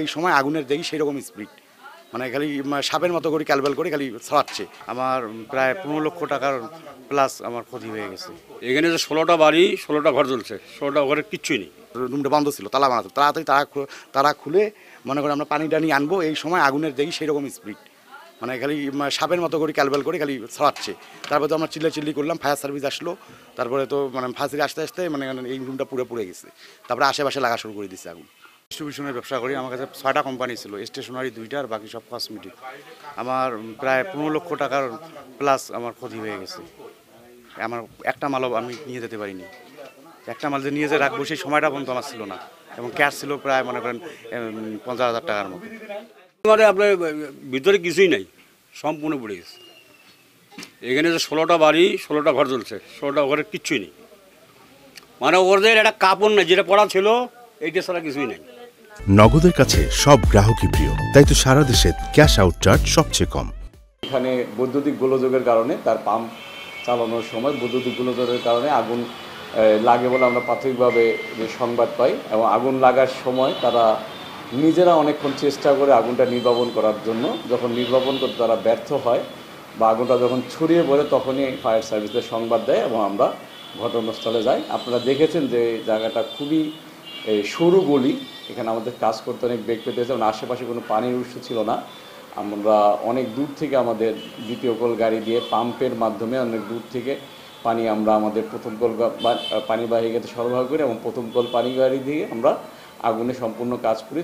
এই সময় আগুনের দেখি সেই রকম স্পিড, মানে খালি সাপের মতো করে ক্যালবেল করে খালি ছড়াচ্ছে। আমার প্রায় 15 লক্ষ টাকার প্লাস আমার ক্ষতি হয়ে গেছে। এখানে যে 16টা বাড়ি 16টা ঘর জ্বলছে, 16টা ঘরের কিচ্ছুই নেই। রুমটা বন্ধ ছিল, তালা বানাতো, তাড়াতাড়ি তারা খুলে মনে করে আমরা পানি টানি আনবো, এই সময় আগুনের দেখি সেই রকম স্পিড, মানে খালি সাপের মতো করে ক্যালবেল করে খালি ছড়াচ্ছে। তারপরে তো আমরা চিল্লি করলাম, ফায়ার সার্ভিস আসলো, তারপরে তো মানে ফাঁসির আস্তে আস্তে মানে এই রুমটা পুড়ে গেছে। তারপরে আশেপাশে লাগা শুরু করে দিচ্ছে আগুন। ডিস্ট্রিবিউশনের ব্যবসা করি, আমার কাছে 6টা কোম্পানি ছিল, স্টেশনারি 2টা আর বাকি সব কসমেটিক। আমার প্রায় 15 লক্ষ টাকার প্লাস আমার ক্ষতি হয়ে গেছে। আমার একটা মালও আমি নিয়ে যেতে পারিনি। একটা মাল যে নিয়ে যে রাখবো সেই সময়টা পর্যন্ত আমার ছিল না, এবং ক্যাশ ছিল প্রায় মনে করেন 50,000 টাকার মতো। মানে আপনার ভিতরে কিছুই নাই, সম্পূর্ণ পড়ে গেছে। এখানে যে 16টা বাড়ি 16টা ঘর জ্বলছে, 16টা ঘরের কিচ্ছুই নেই। মানে ওদের একটা কাপড় নেই, যেটা পড়া ছিল এইটা ছাড়া কিছুই নেই। নগদের কাছে সব গ্রাহকই প্রিয়, তাই তো সারা দেশে ক্যাশ আউট চার্জ সবচেয়ে কম। এখানে বৈদ্যুতিক গোলযোগের কারণে তার পাম্প চালানোর সময় বৈদ্যুতিক গোলযোগের কারণে আগুন লাগে বলে আমরা প্রাথমিকভাবে যে সংবাদ পাই, এবং আগুন লাগার সময় তারা নিজেরা অনেকক্ষণ চেষ্টা করে আগুনটা নির্বাপন করার জন্য, যখন নির্বাপন করতে তারা ব্যর্থ হয় বা আগুনটা যখন ছড়িয়ে পড়ে তখনই ফায়ার সার্ভিসের সংবাদ দেয় এবং আমরা ঘটনাস্থলে যাই। আপনারা দেখেছেন যে জায়গাটা খুবই সরু গলি, এখানে আমাদের কাজ করতে অনেক বেগ পেতে হয়েছে, এবং আশেপাশে কোনো পানির উৎস ছিল না। আমরা অনেক দূর থেকে আমাদের দ্বিতীয় কল গাড়ি দিয়ে পাম্পের মাধ্যমে অনেক দূর থেকে পানি আমরা আমাদের প্রথম কল পানিবাহী গাড়িতে সরবরাহ করি, এবং প্রথম কল পানি গাড়ি দিয়ে আমরা আগুনে সম্পূর্ণ কাজ করি।